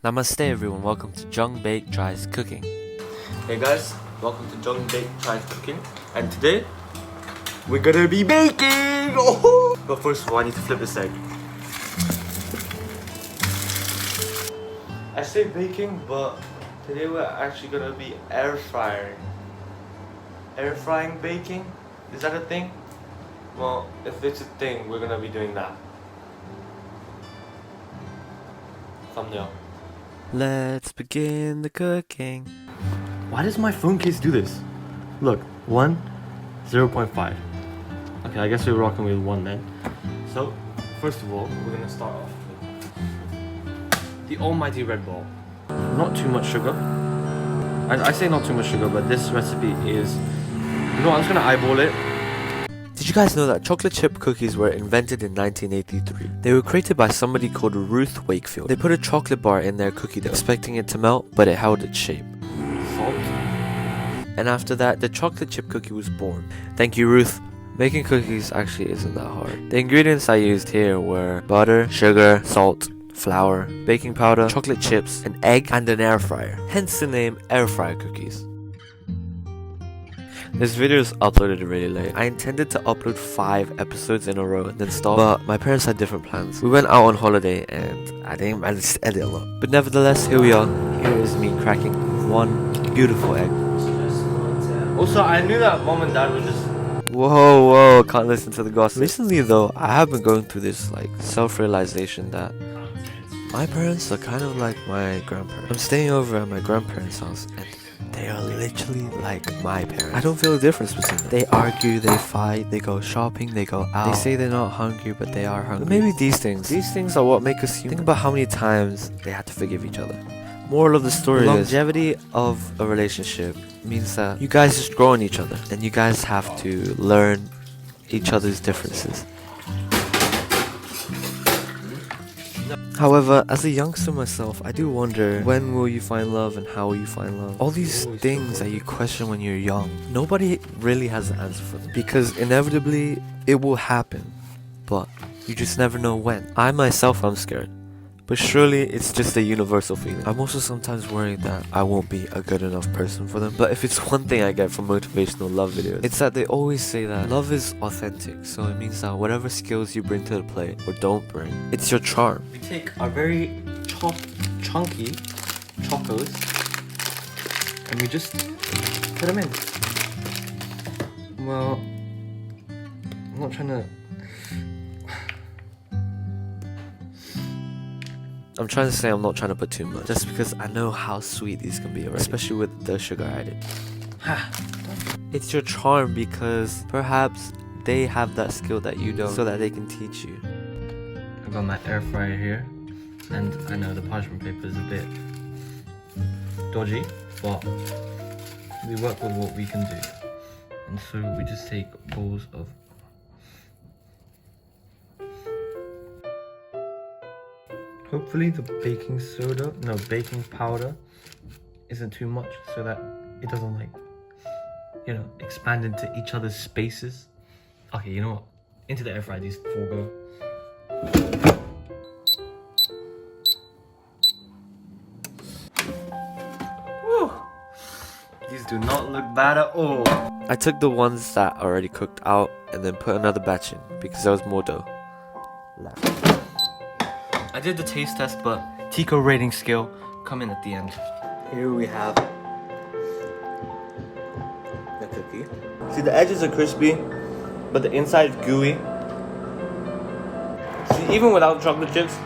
Namaste everyone, welcome to Jungbake Tries Cooking. Hey guys, welcome to Jungbake Tries Cooking. And today, we're gonna be baking! Oh! But first of all, I need to flip this egg. I say baking, but today we're actually gonna be air frying. Air frying baking? Is that a thing? Well, if it's a thing, we're gonna be doing that. Thumbnail. Let's begin the cooking. Why does my phone case do this? Look, 1, 0.5. Okay, I guess we're rocking with 1 then. So, first of all, we're gonna start off with the almighty Red Bull. Not too much sugar. I say not too much sugar, but this recipe is... You know what, I'm just gonna eyeball it. Did you guys know that chocolate chip cookies were invented in 1983? They were created by somebody called Ruth Wakefield. They put a chocolate bar in their cookie dough, expecting it to melt, but it held its shape. Salt. And after that, the chocolate chip cookie was born. Thank you, Ruth. Making cookies actually isn't that hard. The ingredients I used here were butter, sugar, salt, flour, baking powder, chocolate chips, an egg, and an air fryer. Hence the name air fryer cookies. This video is uploaded really late. I intended to upload 5 episodes in a row and then stop, but my parents had different plans. We went out on holiday and I didn't manage to edit a lot. But nevertheless, here we are. Here is me cracking one beautiful egg. Also, I knew that mom and dad would just... Whoa, can't listen to the gossip. Recently though, I have been going through this self-realization that my parents are kind of like my grandparents. I'm staying over at my grandparents' house and they are literally like my parents. I don't feel a difference between them. They argue, they fight, they go shopping, they go out. They say they're not hungry, but they are hungry. But maybe these things are what make us human. Think about how many times they had to forgive each other. Moral of the story is, longevity of a relationship means that you guys just grow on each other. And you guys have to learn each other's differences. However, as a youngster myself, I do wonder, when will you find love and how will you find love? All these things that you question when you're young, nobody really has an answer for them. Because inevitably, it will happen. But you just never know when. I myself, I'm scared. But surely it's just a universal feeling. I'm also sometimes worried that I won't be a good enough person for them. But if it's one thing I get from motivational love videos, it's that they always say that love is authentic. So it means that whatever skills you bring to the plate or don't bring, it's your charm. We take our very chunky chocos and we just put them in. Well, I'm not trying to... I'm trying to say I'm not trying to put too much, just because I know how sweet these can be already, especially with the sugar added. It's your charm because perhaps they have that skill that you don't, so that they can teach you. I've got my air fryer here, and I know the parchment paper is a bit dodgy, but we work with what we can do. And so we just take balls of hopefully the baking powder isn't too much so that it doesn't expand into each other's spaces. Okay, you know what? Into the air fryer these 4 go. Woo. These do not look bad at all. I took the ones that are already cooked out and then put another batch in because there was more dough left. I did the taste test, but Tico rating scale come in at the end. Here we have the cookie. See, the edges are crispy, but the inside is gooey. See, even without chocolate chips,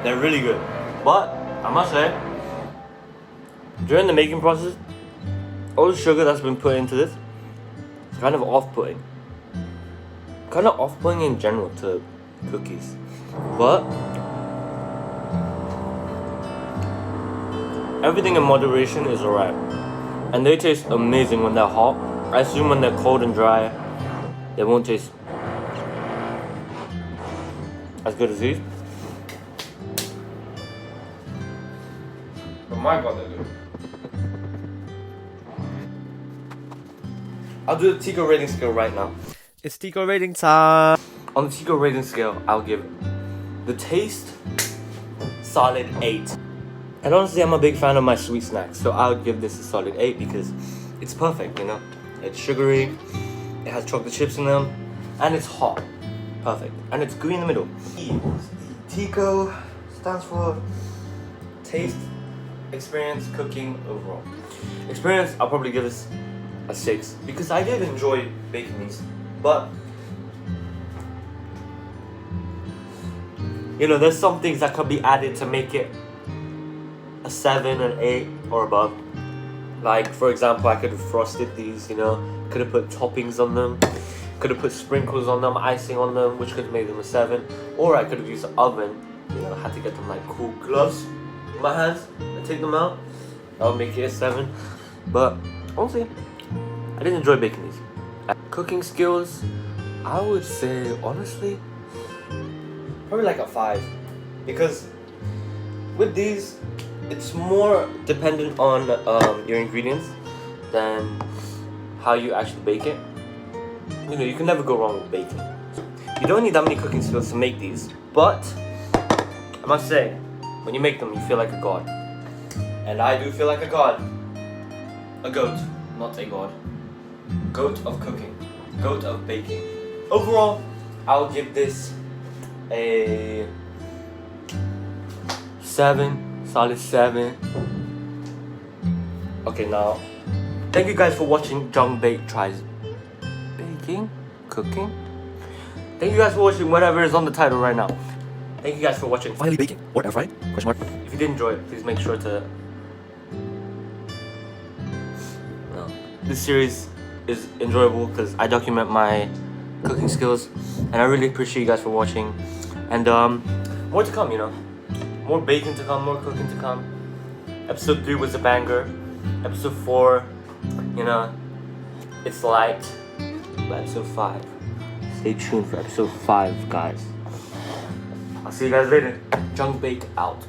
they're really good. But I must say, during the making process, all the sugar that's been put into this is kind of off-putting. Kind of off-putting in general to cookies. But everything in moderation is alright. And they taste amazing when they're hot. I assume when they're cold and dry, they won't taste as good as these. Oh my god, they're good. I'll do the Tico rating scale right now. It's Tico rating time! On the Tico rating scale, I'll give the taste solid 8. And honestly, I'm a big fan of my sweet snacks, so I would give this a solid 8 because it's perfect, you know. It's sugary, it has chocolate chips in them, and it's hot. Perfect. And it's gooey in the middle. TICO stands for Taste, Experience, Cooking, Overall. Experience, I'll probably give this a 6 because I did enjoy baking these, but you know, there's some things that could be added to make it a 7, an 8, or above. Like, for example, I could have frosted these, you know, could have put toppings on them, could have put sprinkles on them, icing on them, which could have made them a 7. Or I could have used the oven, you know, had to get them like cool gloves in my hands and take them out. That would make it a 7. But honestly, I did enjoy baking these. Cooking skills, I would say, honestly, probably like a 5. Because with these, it's more dependent on your ingredients than how you actually bake it. You know, you can never go wrong with baking. You don't need that many cooking skills to make these, but I must say, when you make them, you feel like a god. And I do feel like a god. A goat, not a god. Goat of cooking. Goat of baking. Overall, I'll give this a 7. Solid 7. Okay, now, thank you guys for watching Jungbake Tries Cooking. Thank you guys for watching whatever is on the title right now. Thank you guys for watching. Finally baking or air frying? Question mark. If you did enjoy it, please make sure to. No. This series is enjoyable because I document my cooking skills, and I really appreciate you guys for watching. And more to come, you know. More baking to come, more cooking to come. Episode 3 was a banger. Episode 4, you know, it's light. But episode 5, stay tuned for episode 5, guys. I'll see you guys later. Jungbake out.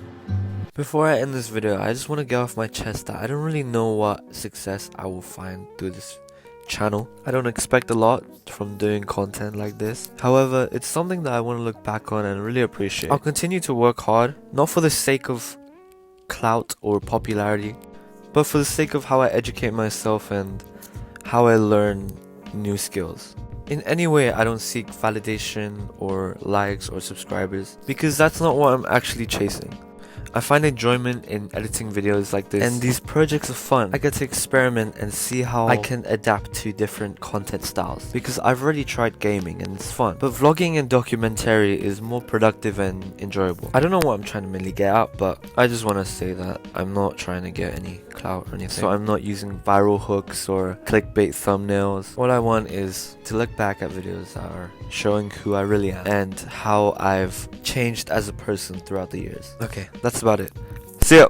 Before I end this video, I just want to get off my chest that I don't really know what success I will find through this channel. I don't expect a lot from doing content like this. However, it's something that I want to look back on and really appreciate. I'll continue to work hard, not for the sake of clout or popularity, but for the sake of how I educate myself and how I learn new skills. In any way, I don't seek validation or likes or subscribers because that's not what I'm actually chasing. I find enjoyment in editing videos like this, and these projects are fun. I get to experiment and see how I can adapt to different content styles because I've already tried gaming and it's fun, but vlogging and documentary is more productive and enjoyable. I don't know what I'm trying to mainly get at, but I just want to say that I'm not trying to get any clout or anything, so I'm not using viral hooks or clickbait thumbnails. All I want is to look back at videos that are showing who I really am and how I've changed as a person throughout the years. Okay, that's about it. See ya!